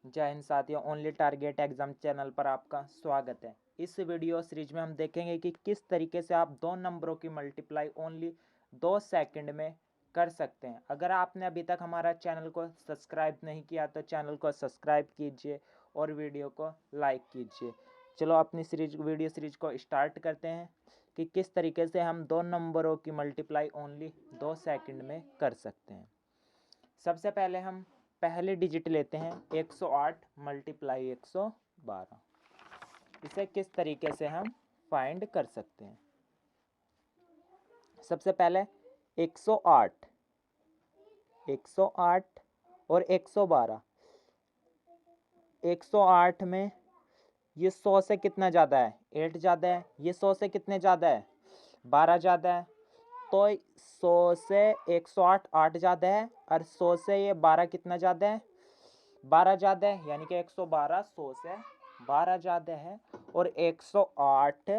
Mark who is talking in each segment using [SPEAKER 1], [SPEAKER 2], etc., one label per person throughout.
[SPEAKER 1] जय हिंद साथियों, only target exam channel पर आपका स्वागत है। इस वीडियो सीरीज में हम देखेंगे कि किस तरीके से आप दो नंबरों की मल्टीप्लाई ओनली 2 सेकंड में कर सकते हैं। अगर आपने अभी तक हमारा चैनल को सब्सक्राइब नहीं किया तो चैनल को सब्सक्राइब कीजिए और वीडियो को लाइक कीजिए। चलो अपनी वीडियो सीरीज को स्टार्ट करते हैं कि किस तरीके से हम दो नंबरों की मल्टीप्लाई ओनली 2 सेकंड में कर सकते हैं। सबसे पहले हम पहले डिजिट लेते हैं 108 मल्टीप्लाई 112। इसे किस तरीके से हम फाइंड कर सकते हैं। सबसे पहले 108 और 112। 108 में ये 100 से कितना ज़्यादा है? 8 ज़्यादा है। ये 100 से कितने ज़्यादा है? 12 ज़्यादा है। तो 100 से 108 8 ज़्यादा है और 100 से ये 12 कितना ज़्यादा है? 12 ज़्यादा है, यानी कि 112 100 से 12 ज़्यादा है और 108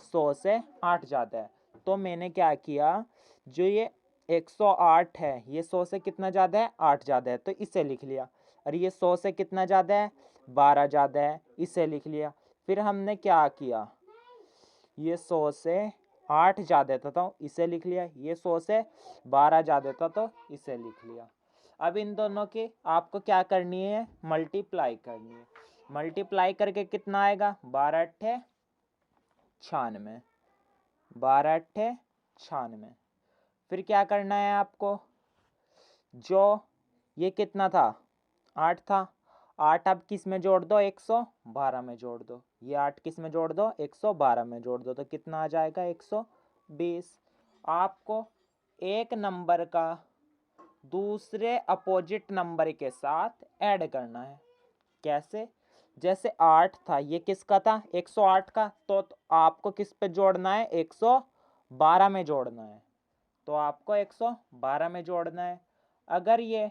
[SPEAKER 1] 100 से 8 ज़्यादा है। तो मैंने क्या किया, जो ये 108 है ये 100 से कितना ज़्यादा है? 8 ज़्यादा है, तो इसे लिख लिया। और ये 100 से कितना ज़्यादा है? 12 ज़्यादा है, इसे लिख लिया। फिर हमने क्या किया, ये 100 से 8 ज़्यादा था तो इसे लिख लिया। ये 100 से 12 ज़्यादा था तो इसे लिख लिया। अब इन दोनों की आपको क्या करनी है? मल्टीप्लाई करनी है। मल्टीप्लाई करके कितना आएगा? 12 अट्ठे 96। 12 अट्ठे 96। फिर क्या करना है आपको, जो ये कितना था? 8 था। 8 अब किस में जोड़ दो? 112 में जोड़ दो। ये 8 किस में जोड़ दो? 112 में जोड़ दो, तो कितना आ जाएगा? 120। आपको एक नंबर का दूसरे अपोजिट नंबर के साथ ऐड करना है। कैसे? जैसे 8 था, ये किसका था? 108 का। तो आपको किस पे जोड़ना है? 112 में जोड़ना है। तो आपको 112 में जोड़ना है। अगर ये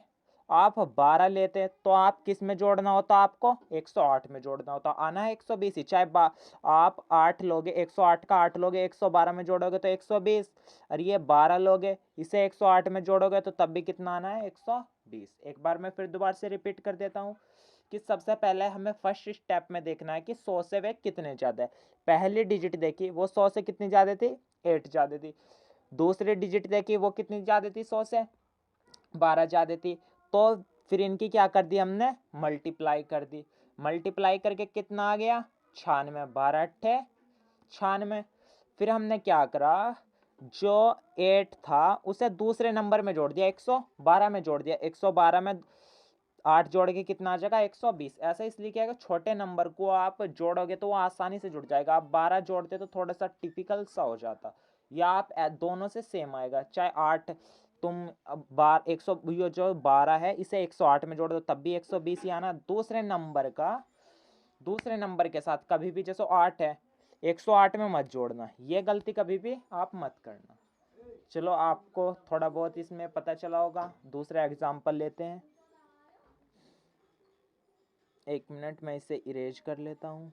[SPEAKER 1] आप 12 लेते तो आप किस में जोड़ना होता? आपको 108 में जोड़ना होता। आना है 120 ही। चाहे आप 8 लोगे, 108 का 8 लोगे, 112 में जोड़ोगे तो 120। और ये 12 लोगे, इसे 108 में जोड़ोगे तो तब भी कितना आना है? 120। एक बार मैं फिर दोबारा से रिपीट कर देता हूँ कि सबसे पहले हमें फर्स्ट स्टेप में देखना है कि 100 से वे कितने ज़्यादा है। पहली डिजिट देखी, वो 100 से कितनी ज़्यादा थी? 8 ज़्यादा थी। दूसरी डिजिट देखी, वो कितनी ज़्यादा थी? 100 से 12 ज़्यादा थी। तो फिर इनकी क्या कर दी हमने? मल्टीप्लाई कर दी। मल्टीप्लाई करके कितना आ गया? 96। 12 अट्ठे 96। फिर हमने क्या करा, जो 8 था उसे दूसरे नंबर में जोड़ दिया, 112 में जोड़ दिया। 112 में 8 जोड़ के कितना आ जाएगा? 120। ऐसा इसलिए किया कि छोटे नंबर को आप जोड़ोगे तो वो आसानी से जुड़ जाएगा। आप 12 जोड़ते तो थोड़ा सा टिपिकल सा हो जाता, या आप दोनों से सेम आएगा। चाहे 8 तुम बार 100 ये जो 12 है इसे 108 में जोड़ दो तब भी 120 ही आना। दूसरे नंबर के साथ कभी भी, जैसे 8 है, 108 में मत जोड़ना। ये गलती कभी भी आप मत करना। चलो आपको थोड़ा बहुत इसमें पता चला होगा। दूसरा एग्जाम्पल लेते हैं। एक मिनट, मैं इसे इरेज कर लेता हूँ।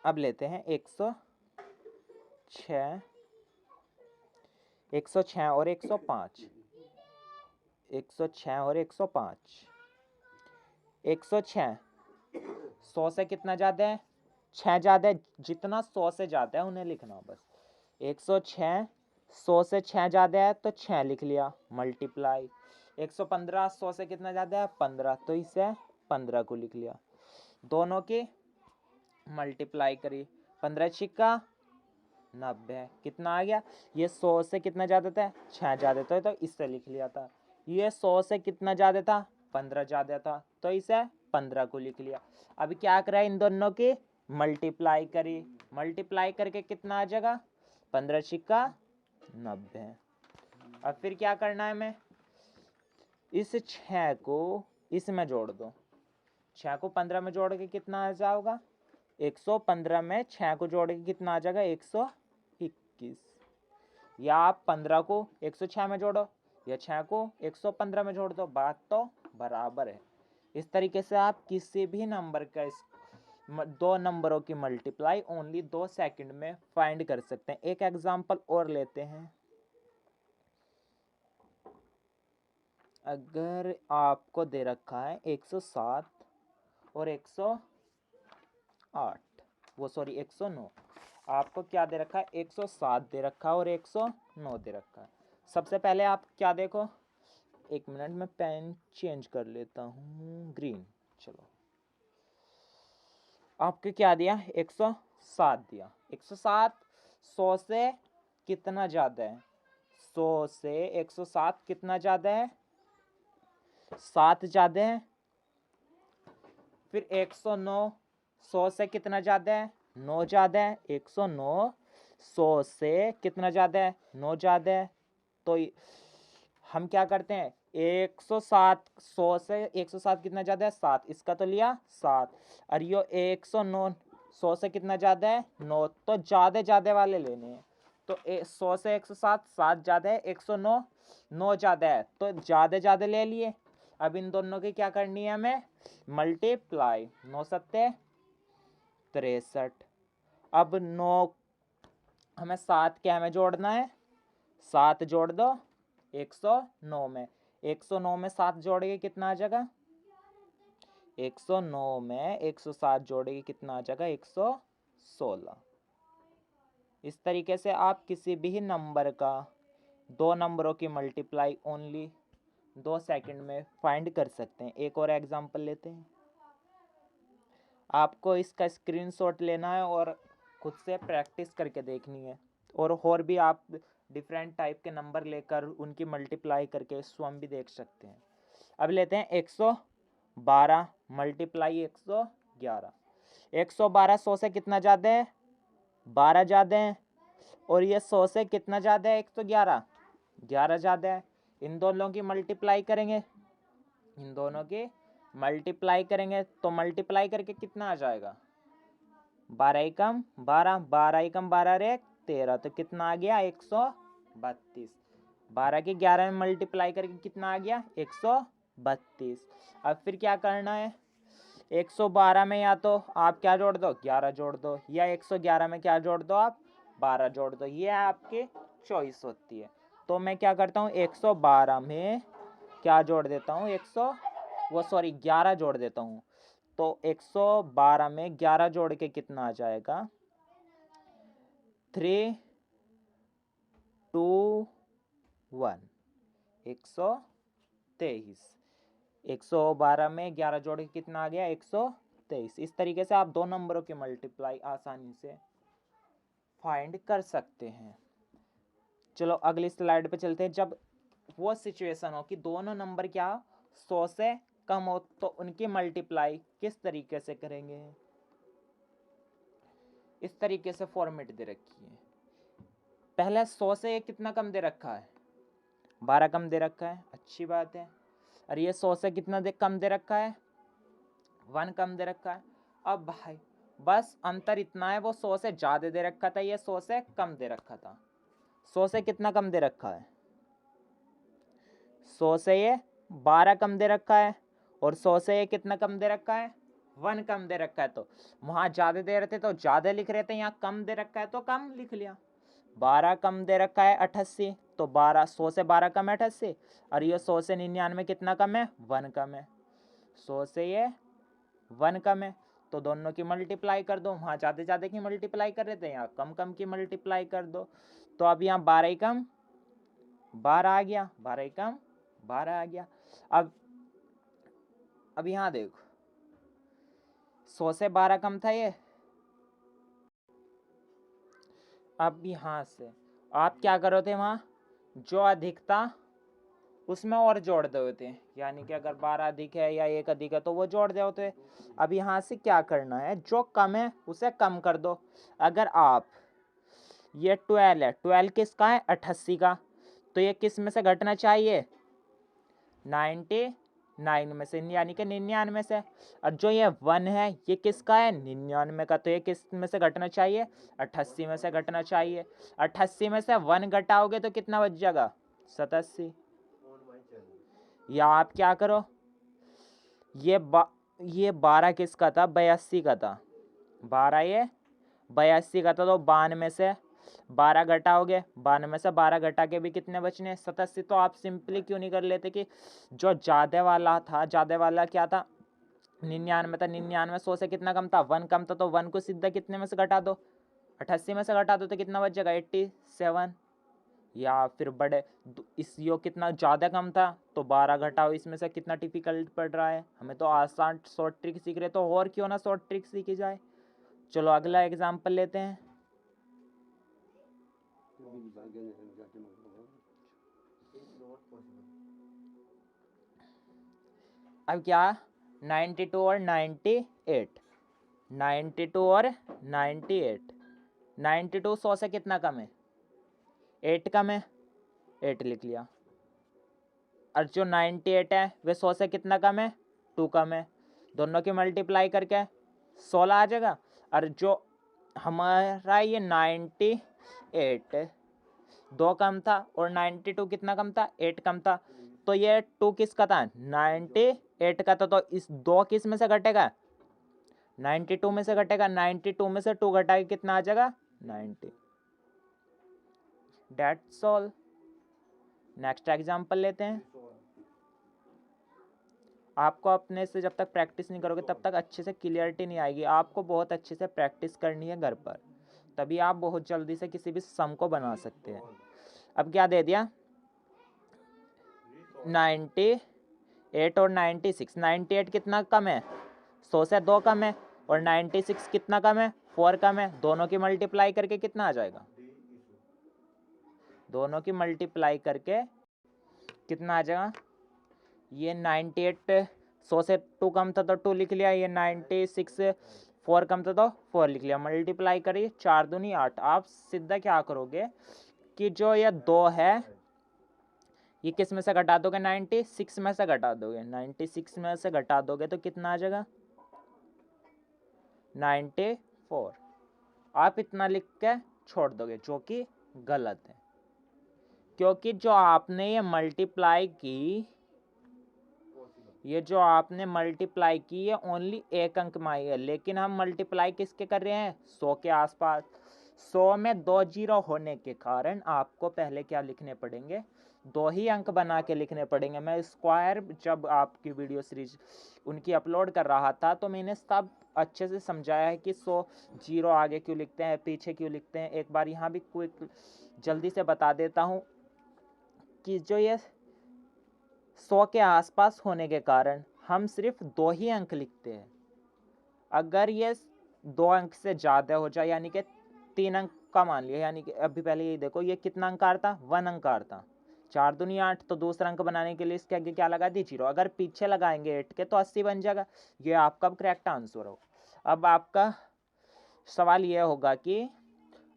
[SPEAKER 1] अब लेते हैं 106 और 105। 106 और 105। 106 100 से कितना ज़्यादा है? 6 ज़्यादा है। जितना 100 से ज़्यादा है उन्हें लिखना हो बस। 106 100 से 6 ज़्यादा है तो 6 लिख लिया, मल्टीप्लाई। 115 100 से कितना ज़्यादा है? 15, तो इसे 15 को लिख लिया। दोनों की मल्टीप्लाई करी। 15 छिक्का 90। कितना आ गया? ये 100 से कितना ज़्यादा था? 6 ज़्यादा था, तो इससे लिख लिया था। ये 100 से कितना ज़्यादा था? 15 ज़्यादा था, तो इसे 15 को लिख लिया। अभी क्या करा? इन दोनों की मल्टीप्लाई करी। मल्टीप्लाई करके कितना आ जाएगा? 15 छिक्का 90। अब फिर क्या करना है? मैं इस 6 को इसमें जोड़ दो। 6 को 15 में जोड़ के कितना आ जाएगा? 115 में 6 को जोड़ के कितना आ जाएगा? 121। या आप 15 को 106 में जोड़ो या 6 को 115 में जोड़ दो, बात तो बराबर है। इस तरीके से आप किसी भी नंबर का दो नंबरों की मल्टीप्लाई ओनली 2 सेकंड में फाइंड कर सकते हैं। एक एग्जांपल और लेते हैं। अगर आपको दे रखा है 107 और 108, वो सॉरी 109, आपको क्या दे रखा है 107 दे रखा है और 109 दे रखा है। सबसे पहले आप क्या देखो, एक मिनट में पेन चेंज कर लेता हूँ, ग्रीन। चलो, आपके क्या दिया 107 दिया। 107 100 से कितना ज़्यादा है? 100 से 107 कितना ज़्यादा है? 7 ज़्यादा है। फिर 109 100 से कितना ज़्यादा है? 9 ज़्यादा है। 109 100 से कितना ज़्यादा है? 9 ज़्यादा है। तो हम क्या करते हैं, 107 100 से 107 कितना ज़्यादा है? 7। इसका तो लिया 7। और यो 109 100 से कितना ज़्यादा है? 9। तो ज़्यादा वाले लेने हैं। तो 100 से 107 7 ज़्यादा है, 109 9 ज़्यादा है, तो ज़्यादा ले लिए। अब इन दोनों की क्या करनी है हमें? मल्टीप्लाई। 9 सत्ते 63। अब 9 हमें 7 के हमें जोड़ना है, 7 जोड़ दो 109 में। 109 में 7 जोड़ेंगे कितना आ जाएगा? 109 में 107 जोड़ेंगे कितना आ जाएगा? 116। इस तरीके से आप किसी भी नंबर का दो नंबरों की मल्टीप्लाई ओनली 2 सेकंड में फाइंड कर सकते हैं। एक और एग्जांपल लेते हैं। आपको इसका स्क्रीनशॉट लेना है और खुद से प्रैक्टिस करके देखनी है। और भी आप डिफरेंट टाइप के नंबर लेकर उनकी मल्टीप्लाई करके स्वयं भी देख सकते हैं। अब लेते हैं 112 मल्टीप्लाई 111। 112 100 से कितना ज़्यादा है? 12 ज़्यादा है। और ये 100 से कितना ज़्यादा है? 111 11 ज़्यादा है। इन दोनों की मल्टीप्लाई करेंगे, इन दोनों की मल्टीप्लाई करेंगे तो मल्टीप्लाई करके कितना आ जाएगा? 12 एकम 12, 12 एकम 12 रे 13, तो कितना आ गया? 132। 12 के 11 में मल्टीप्लाई करके कितना आ गया? 132। अब फिर क्या करना है? 112 में या तो आप क्या जोड़ दो? 11 जोड़ दो, या 111 में क्या जोड़ दो? आप 12 जोड़ दो। ये आपकी चॉइस होती है। तो मैं क्या करता हूँ, 112 में क्या जोड़ देता हूँ? 11 जोड़ देता हूँ। तो 112 में 11 जोड़ के कितना आ जाएगा? 3 2 1 123। 112 में 11 जोड़ के कितना आ गया? 123। इस तरीके से आप दो नंबरों की मल्टीप्लाई आसानी से फाइंड कर सकते हैं। चलो अगली स्लाइड पे चलते हैं। जब वो सिचुएशन हो कि दोनों नंबर क्या 100 से कम हो, तो उनकी मल्टीप्लाई किस तरीके से करेंगे? इस तरीके से फॉर्मेट दे रखी है। पहले 100 से ये कितना कम दे रखा है? 12 कम दे रखा है, अच्छी बात है। और ये 100 से कितना कम दे रखा है? 1 कम दे रखा है। अब भाई बस अंतर इतना है, वो 100 से ज़्यादा दे रखा था, ये 100 से कम दे रखा था। 100 से कितना कम दे रखा है? 100 से ये 12 कम दे रखा है, और 100 से ये कितना कम दे रखा है? 1 कम दे रखा है। तो वहाँ ज़्यादा दे रहे थे तो ज़्यादा लिख रहे थे, यहाँ कम दे रखा है तो कम लिख लिया। 12 कम दे रखा है 88, तो 12 100 से 12 कम है 88। और ये 100 से 99 कितना कम है? 1 कम है। 100 से ये 1 कम है, तो दोनों की मल्टीप्लाई कर दो। वहाँ ज़्यादा की मल्टीप्लाई कर रहे थे, यहाँ कम की मल्टीप्लाई कर दो। तो अब यहाँ 12 कम 12 आ गया, 12 कम 12 आ गया। अब यहाँ देखो, 100 से 12 कम था ये। अब यहाँ से आप क्या करो थे, वहाँ जो अधिक था उसमें और जोड़ दे होते, यानी कि अगर 12 अधिक है या 1 अधिक है तो वो जोड़ दे होते। अब यहाँ से क्या करना है, जो कम है उसे कम कर दो। अगर आप ये 12 है, 12 किसका है? 88 का। तो ये किस में से घटना चाहिए? 99 में से, यानी कि 99 से। और जो ये 1 है ये किसका है? 99 का। तो ये किस में से घटना चाहिए? 88 में से घटना चाहिए। 88 में से 1 घटाओगे तो कितना बच जाएगा? 87। या आप क्या करो, ये 12 किसका था? 82 का था। 12 ये 82 का था, तो 92 से 12 घटाओगे, 92 से 12 घटा के भी कितने बचने 87। तो आप सिंपली क्यों नहीं कर लेते कि जो ज़्यादा वाला था, ज़्यादा वाला क्या था 99 था, 99 100 से कितना कम था 1 कम था, तो 1 को सीधा कितने में से घटा दो 88 में से घटा दो तो कितना बच जाएगा 87। या फिर बड़े इस यो कितना ज़्यादा कम था तो 12 घटाओ इसमें से, कितना डिफिकल्ट पड़ रहा है, हमें तो आसान शॉर्ट ट्रिक सीख रहे तो और क्यों ना शॉर्ट ट्रिक सीखी जाए। चलो अगला एग्जाम्पल लेते हैं। अब क्या 92 और 98, 92 और 98, 92 100 से कितना कम है 8 कम है, 8 लिख लिया। और जो 98 है वे 100 से कितना कम है 2 कम है, दोनों की मल्टीप्लाई करके 16 आ जाएगा। और जो हमारा ये 98 2 कम था और 92 कितना कम था 8 कम था, तो ये 2 किसका था 98 का था, तो इस 2 किस में से घटेगा 92 में से घटेगा, 92 में से 2 घटा के कितना आ जाएगा 90। That's all. नेक्स्ट एग्जाम्पल लेते हैं। आपको अपने से जब तक प्रैक्टिस नहीं करोगे तब तक अच्छे से क्लियरिटी नहीं आएगी, आपको बहुत अच्छे से प्रैक्टिस करनी है घर पर, तभी आप बहुत जल्दी से किसी भी सम को बना सकते हैं। अब क्या दे दिया 98 और 96, 98 कितना कम है 100 से 2 कम है और 96 कितना कम है 4 कम है, दोनों की मल्टीप्लाई करके कितना आ जाएगा, दोनों की मल्टीप्लाई करके कितना आ जाएगा, ये 98 100 से 2 कम था तो 2 लिख लिया, ये 96 4 कम था तो 4 लिख लिया, मल्टीप्लाई करिए 4 दूनी 8। आप सीधा क्या करोगे कि जो ये 2 है ये किस में से घटा दोगे 96 में से घटा दोगे, 96 में से घटा दोगे तो कितना आ जाएगा 94। आप इतना लिख के छोड़ दोगे जो कि गलत है, क्योंकि जो आपने ये मल्टीप्लाई की, ये जो आपने मल्टीप्लाई की है ओनली एक अंक में आई है, लेकिन हम मल्टीप्लाई किसके कर रहे हैं 100 के आसपास। 100 में 2 जीरो होने के कारण आपको पहले क्या लिखने पड़ेंगे 2 ही अंक बना के लिखने पड़ेंगे। मैं स्क्वायर जब आपकी वीडियो सीरीज उनकी अपलोड कर रहा था तो मैंने सब अच्छे से समझाया है कि 100 जीरो आगे क्यों लिखते हैं पीछे क्यों लिखते हैं। एक बार यहाँ भी क्विक जल्दी से बता देता हूँ कि जो ये 100 के आसपास होने के कारण हम सिर्फ 2 ही अंक लिखते हैं। अगर ये 2 अंक से ज़्यादा हो जाए यानी कि 3 अंक का मान लिया, यानी कि अभी पहले ये देखो ये कितना अंकार था 1 अंकार था, 4 दूनी 8, तो दूसरा अंक बनाने के लिए इसके आगे क्या लगा दी 0। अगर पीछे लगाएंगे 8 के तो 80 बन जाएगा। ये आपका करेक्ट आंसर हो। अब आपका सवाल ये होगा कि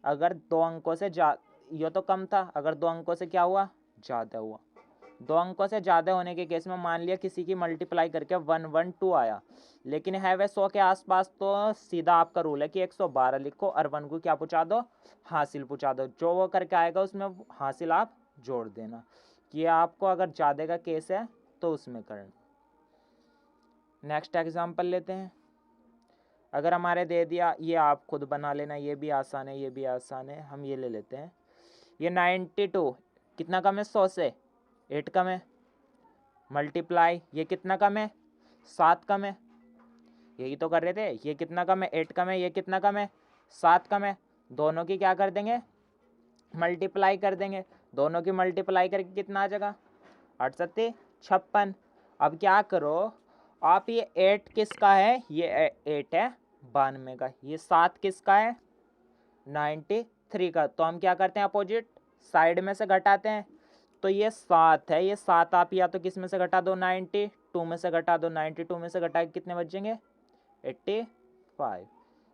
[SPEAKER 1] अगर 2 अंकों से ये तो कम था, अगर 2 अंकों से क्या हुआ ज़्यादा हुआ, 2 अंकों से ज़्यादा होने के केस में मान लिया किसी की मल्टीप्लाई करके 112 आया, लेकिन है वह 100 के आसपास, तो सीधा आपका रूल है कि 112 लिखो और 1 को क्या पूछा दो हासिल पूछा दो, जो वो करके आएगा उसमें हासिल आप जोड़ देना। ये आपको अगर ज़्यादा का केस है तो उसमें करना। नेक्स्ट एग्जाम्पल लेते हैं। अगर हमारे दे दिया, ये आप खुद बना लेना, ये भी आसान है ये भी आसान है, हम ये ले लेते हैं। ये 92 कितना कम है 100 से 8 कम है, मल्टीप्लाई ये कितना कम है 7 कम है, यही तो कर रहे थे। ये कितना कम है 8 कम है, ये कितना कम है 7 कम है, दोनों की क्या कर देंगे मल्टीप्लाई कर देंगे, दोनों की मल्टीप्लाई करके कितना आ जाएगा 8 सत्ते 56। अब क्या करो आप, ये 8 किसका है ये 8 है 92 का, ये 7 किसका है 93 का, तो हम क्या करते हैं अपोजिट साइड में से घटाते हैं। तो ये 7 है, ये 7 आप या तो किस में से घटा दो 92 में से घटा दो, 92 में से घटा के कितने बचेंगे 85।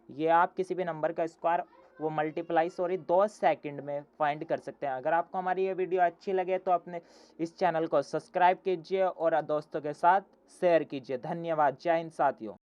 [SPEAKER 1] ये आप किसी भी नंबर का स्क्वायर वो मल्टीप्लाई 2 सेकंड में फाइंड कर सकते हैं। अगर आपको हमारी ये वीडियो अच्छी लगे तो अपने इस चैनल को सब्सक्राइब कीजिए और दोस्तों के साथ शेयर कीजिए। धन्यवाद। जय हिंद साथियों।